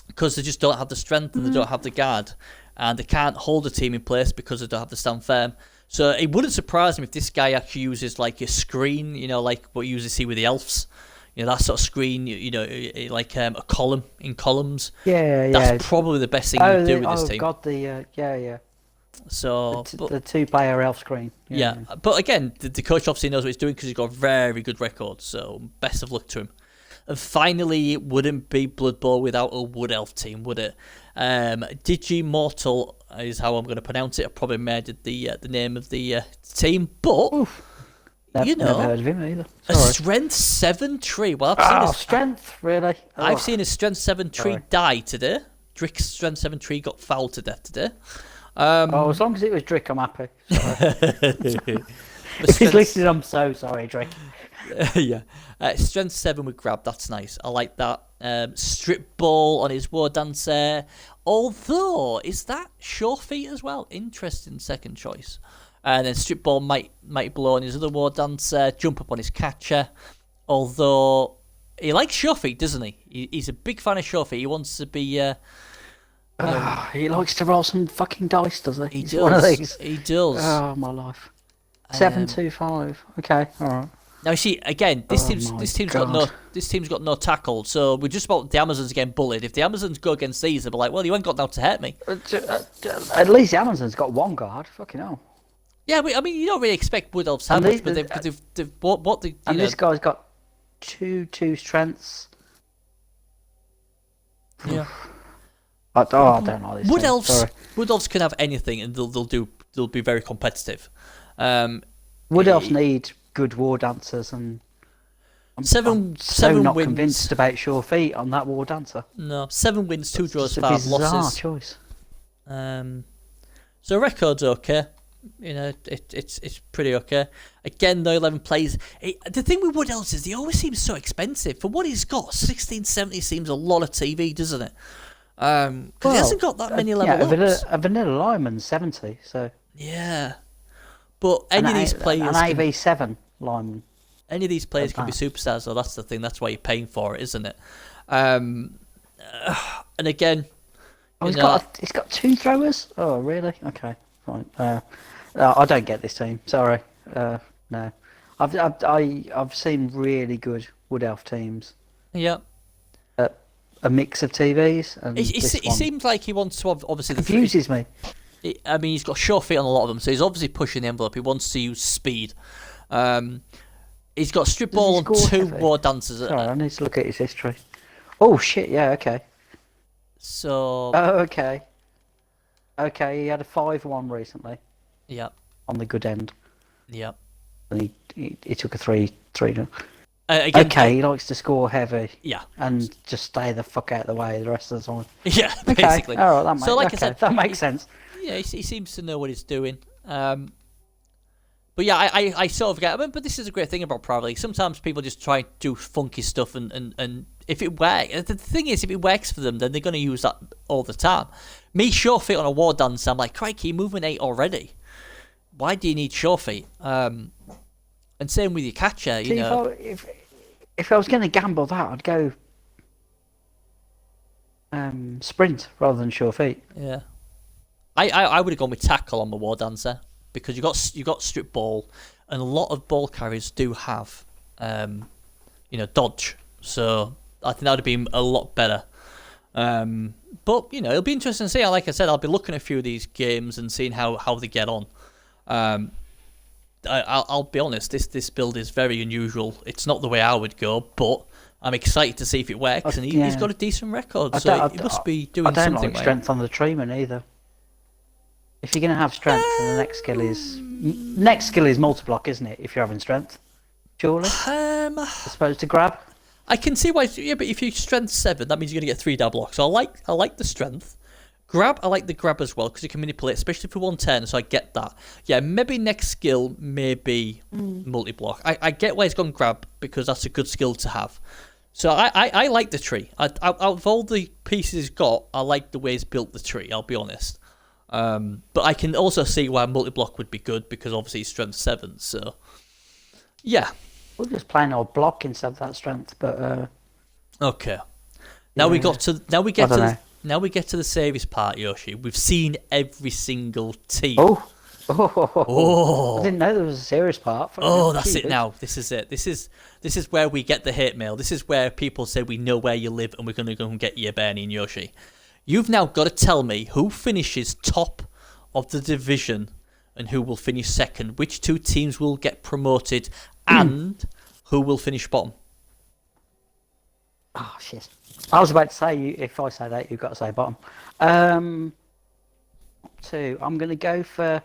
because they just don't have the strength and they don't have the guard, and they can't hold a team in place because they don't have the stand firm. So it wouldn't surprise me if this guy actually uses like a screen, like what you usually see with the elves, that sort of screen, like a column in columns. Yeah. That's probably the best thing you do with this team. Oh god, yeah. So the 2-player elf screen. Yeah, but again, the coach obviously knows what he's doing because he's got a very good record. So best of luck to him. And finally, it wouldn't be Blood Bowl without a Wood Elf team, would it? Digimortal is how I'm going to pronounce it. I probably murdered the name of the team, but Never heard of him either. a strength 7 tree. Well, Strength, really? I've seen a strength 7 tree die today. Drick's strength 7 tree got fouled to death today. As long as it was Drick, I'm happy. If he's listening, I'm so sorry, Drick. Yeah. Strength 7 with grab, that's nice. I like that. Strip ball on his war dancer. Although, is that sure feet as well? Interesting second choice. And then strip ball might blow on his other war dancer. Jump up on his catcher. Although, he likes sure feet, doesn't he? He's a big fan of sure feet. He wants to be... he likes to roll some fucking dice, does he? He's does. One of these. He does. Oh, my life. 7-2-5. Okay, all right. Now you see again, this team's got no tackle, so we're just about the Amazons getting bullied. If the Amazons go against these, they'll be like, well, you ain't got now to hurt me. At least the Amazon's got 1 guard. Fucking hell. Yeah, I mean, you don't really expect Wood Elves to have much, but they've what they. And this guy's got 2 strengths. Yeah. I don't know this. Wood Elves can have anything, and they'll be very competitive. Wood Elves need good war dancers, and I'm not wins. convinced about sure feet on that war dancer. No, 7 wins, 2 draws, It's a 5 bizarre losses. choice. So record's okay. It's pretty okay. Again, though, 11 plays. The thing with Wood Elves is he always seems so expensive for what he's got. 1670 seems a lot of TV, doesn't it? Because he hasn't got that many level ups. A vanilla lineman's 70, so yeah. But any of these players, an AV7 lineman. Any of these players can be superstars, though. That's the thing. That's why you're paying for it, isn't it? And again, he's got 2 throwers. Oh, really? Okay, fine. I don't get this team. Sorry. No, I've seen really good Wood Elf teams. Yeah. A mix of TVs, and It seems like he wants to obviously confuses me. I mean, he's got sure feet on a lot of them, so he's obviously pushing the envelope. He wants to use speed. He's got strip ball and 2 war dancers. Sorry, I need to look at his history. Oh shit! Yeah, okay. So. Oh, okay. Okay, he had a 5-1 recently. Yeah. On the good end. Yeah. And he took a 3-0. Again, okay, he likes to score heavy. Yeah. And just stay the fuck out of the way the rest of the time. Yeah, okay. basically. All right, so, like I said, that makes sense. Yeah, he seems to know what he's doing. But yeah, I sort of get it. But this is a great thing about Private League. Sometimes people just try to do funky stuff, and if it works, the thing is, if it works for them, then they're going to use that all the time. Me, sure feet on a war dance, I'm like, crikey, movement 8 already. Why do you need sure feet? And same with your catcher, you know. If I was going to gamble that, I'd go sprint rather than sure feet. Yeah, I would have gone with tackle on the war dancer because you got strip ball, and a lot of ball carriers do have dodge. So I think that would have been a lot better. But it'll be interesting to see. Like I said, I'll be looking at a few of these games and seeing how they get on. I'll be honest, this build is very unusual. It's not the way I would go, but I'm excited to see if it works. And he's got a decent record, so he must be doing something. I don't like strength on the treeman either. If you're going to have strength, then the next skill is multi-block, isn't it? If you're having strength, surely. As opposed to grab. I can see why. Yeah, but if you're strength 7, that means you're going to get 3 dab blocks. So I like the strength. Grab, I like the grab as well because you can manipulate, especially for 110. So I get that. Yeah, maybe next skill may be multi-block. I get why he's gone grab because that's a good skill to have. So I like the tree. Out of all the pieces he's got, I like the way he's built the tree. I'll be honest. But I can also see why multi-block would be good because obviously he's strength 7. So yeah, we're just playing old block instead of that strength. But okay. Now we get to the serious part, Yoshi. We've seen every single team. Oh! I didn't know there was a serious part. That's it now. This is it. This is where we get the hate mail. This is where people say we know where you live and we're going to go and get you, Bernie and Yoshi. You've now got to tell me who finishes top of the division and who will finish second. Which 2 teams will get promoted and who will finish bottom. Oh, shit. I was about to say, if I say that, you've got to say bottom. 2. I'm going to go for...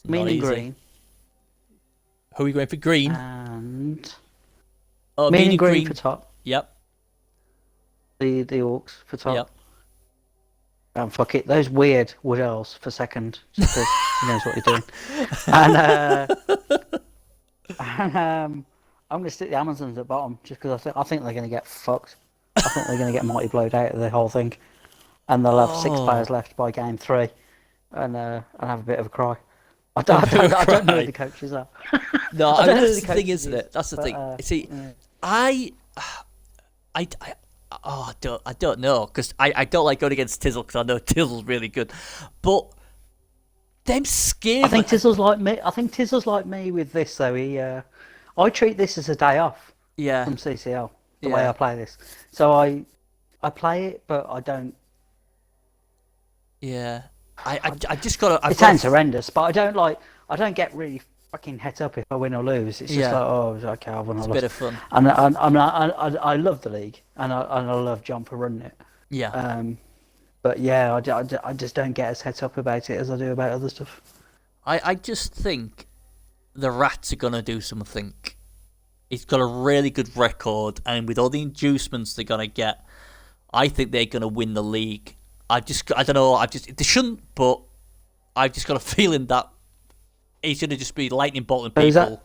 Mean and green. Who are we going for? Green? And... Mean and green for top. Yep. The Orcs for top. Yep. And fuck it, those weird wood elves for second. Just because he knows what he's doing. And I'm going to stick the Amazons at bottom just because I think they're going to get fucked. I think they're going to get mighty blowed out of the whole thing. And they'll have 6 players left by game 3 and have a bit of a cry. I don't know who the coaches are. No, that's the thing, isn't it? That's the thing. See, yeah. I don't know because I don't like going against Tizzle because I know Tizzle's really good, but them scared. I think Tizzle's like me. With this though. I treat this as a day off. Yeah. From CCL, the way I play this. So I play it, but I don't. Yeah. I just gotta. It sounds horrendous, but I don't get really fucking het up if I win or lose. It's just okay, I won or lost. It's a bit of fun. And I love the league, and I love John for running it. Yeah. But yeah, I just don't get as het up about it as I do about other stuff. I just think the Rats are gonna do something. He's got a really good record, and with all the inducements they're gonna get, I think they're gonna win the league. I don't know. They shouldn't, but I've just got a feeling that he's going to just be lightning bolting people,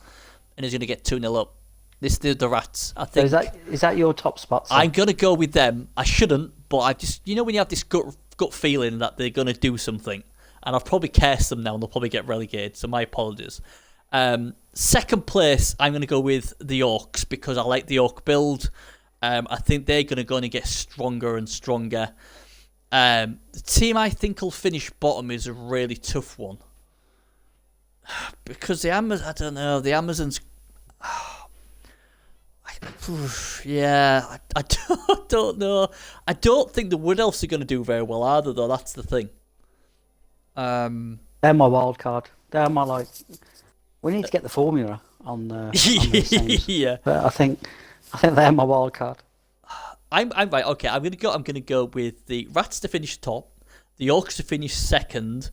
and he's going to get 2-0 up. The Rats, I think. So is that your top spot? So? I'm going to go with them. I shouldn't, but I just, when you have this gut feeling that they're going to do something, and I've probably cursed them now, and they'll probably get relegated. So my apologies. Second place, I'm going to go with the Orcs because I like the Orc build. I think they're going to go and get stronger and stronger. The team I think will finish bottom is a really tough one because the Amazons. Yeah, I don't know. I don't think the Wood Elves are going to do very well either, though. That's the thing. They're my wild card. They're my like. We need to get the formula on these things. Yeah. But I think they're my wild card. I'm right. Okay, I'm gonna go with the Rats to finish top, the Orcs to finish second,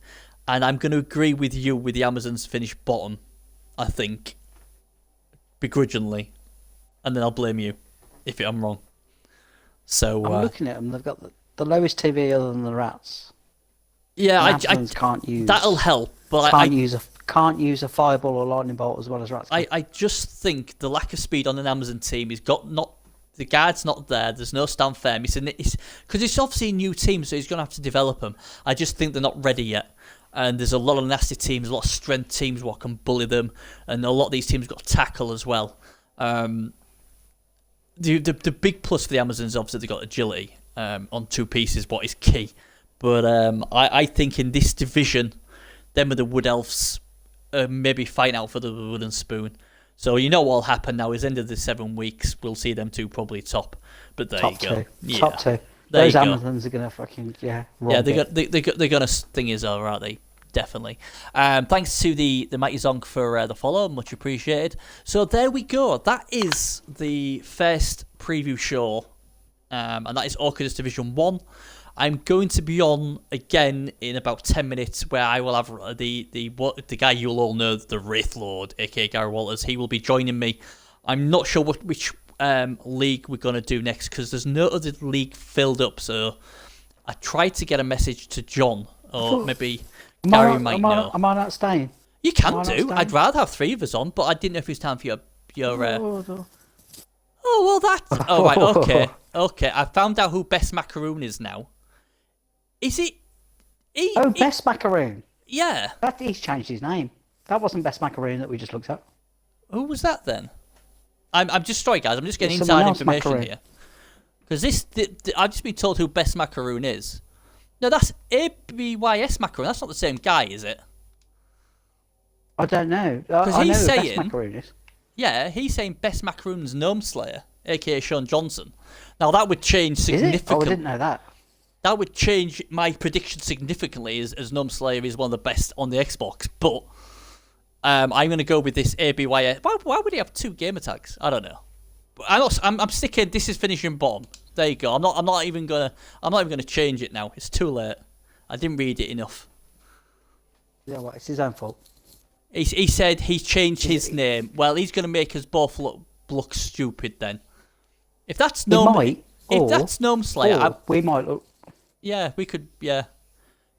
and I'm gonna agree with you with the Amazons to finish bottom. I think, begrudgingly, and then I'll blame you if I'm wrong. So I'm looking at them. They've got the lowest TV other than the Rats. Yeah, I can't use. That'll help, but can't use a fireball or lightning bolt as well as Rats. I just think the lack of speed on an Amazon team is the guard's not there. There's no stand firm. Because it's obviously a new team, so he's going to have to develop them. I just think they're not ready yet. And there's a lot of nasty teams, a lot of strength teams what can bully them, and a lot of these teams got tackle as well. The big plus for the Amazons is obviously they got agility on two pieces, what is key. But I think in this division, them with the Wood Elves maybe fight out for the wooden spoon. So you know what'll happen now is end of the 7 weeks, we'll see them two probably top. But there top you go. Two. Yeah. Top two. There Those you go. Amazons are gonna fucking Yeah, they're gonna sting his over, aren't they? Definitely. Thanks to the Mighty Zonk for the follow, much appreciated. So there we go. That is the first preview show, and that is Orcidas Division 1. I'm going to be on again in about 10 minutes, where I will have the guy you'll all know, the Wraith Lord, aka Gary Walters. He will be joining me. I'm not sure which league we're going to do next, because there's no other league filled up. So I tried to get a message to John, or maybe Gary might know. Am I not staying? You can do. I'd rather have 3 of us on, but I didn't know if it was time for your. Oh well, that's. Oh right, okay. I found out who Best Macaroon is now. Is it? Best Macaroon. Yeah. He's changed his name. That wasn't Best Macaroon that we just looked at. Who was that then? I'm just sorry, guys. I'm just getting inside information Macaroon. here. Because I've just been told who Best Macaroon is. No, that's ABYS Macaroon. That's not the same guy, is it? I don't know. Because I know he's who saying. Best Macaroon is. Yeah, he's saying Best Macaroon's Gnome Slayer, aka Sean Johnson. Now that would change Is it? significantly. Oh, I didn't know that. That would change my prediction significantly, as Gnome Slayer is one of the best on the Xbox. But I'm going to go with this ABYS. Why would he have 2 gamer tags? I don't know. I'm sticking. This is finishing bottom. There you go. I'm not even gonna change it now. It's too late. I didn't read it enough. Yeah, well, it's his own fault. He said he changed his name. Well, he's going to make us both look stupid then. If that's Gnome Slayer, we might look. Yeah, we could. Yeah,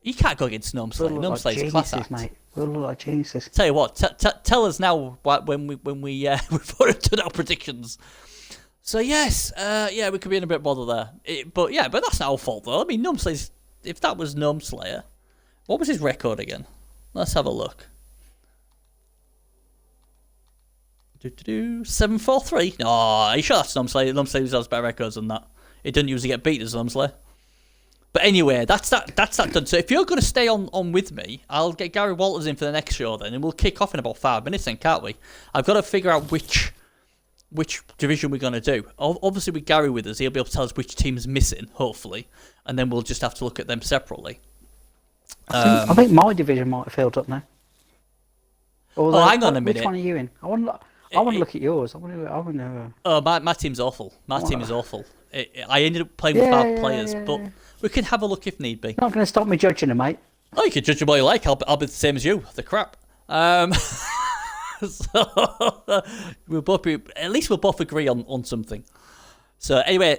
you can't go against Gnome Slayer. Gnome Slayer's class act. Mate. We'll look like geniuses. Tell you what, tell us now when we we've already done our predictions. So yes, we could be in a bit bother there. But that's not our fault though. I mean, Gnome Slayer's, if that was Gnome Slayer, what was his record again? Let's have a look. 743. No, are you sure that's Gnome Slayer? Gnome Slayer has better records than that. It didn't usually get beat as Gnome Slayer. But anyway, that's that done. So if you're going to stay on with me, I'll get Gary Walters in for the next show then, and we'll kick off in about 5 minutes then, can't we? I've got to figure out which division we're going to do. Obviously with Gary with us, he'll be able to tell us which team's missing, hopefully, and then we'll just have to look at them separately. I think my division might have filled up now. Although, hang on a minute. Which one are you in? I want to look at yours. I want to. Oh, my team's awful. My team is awful. I ended up playing with 5 players, but we can have a look if need be. Not going to stop me judging them, mate. Oh, you can judge them all you like. I'll be the same as you. The crap. So we'll both agree on something. So anyway,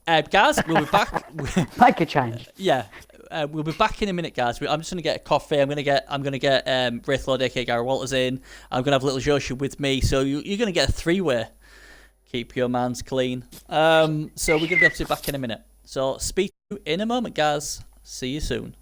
guys, we'll be back. Make a change. Yeah. We'll be back in a minute, guys. I'm just gonna get a coffee. I'm gonna get Wraith Lord, aka Gary Walters in. I'm gonna have little Joshua with me. So you're gonna get a 3-way. Keep your mans clean. So we're gonna be able to be back in a minute. So speak to you in a moment, guys. See you soon.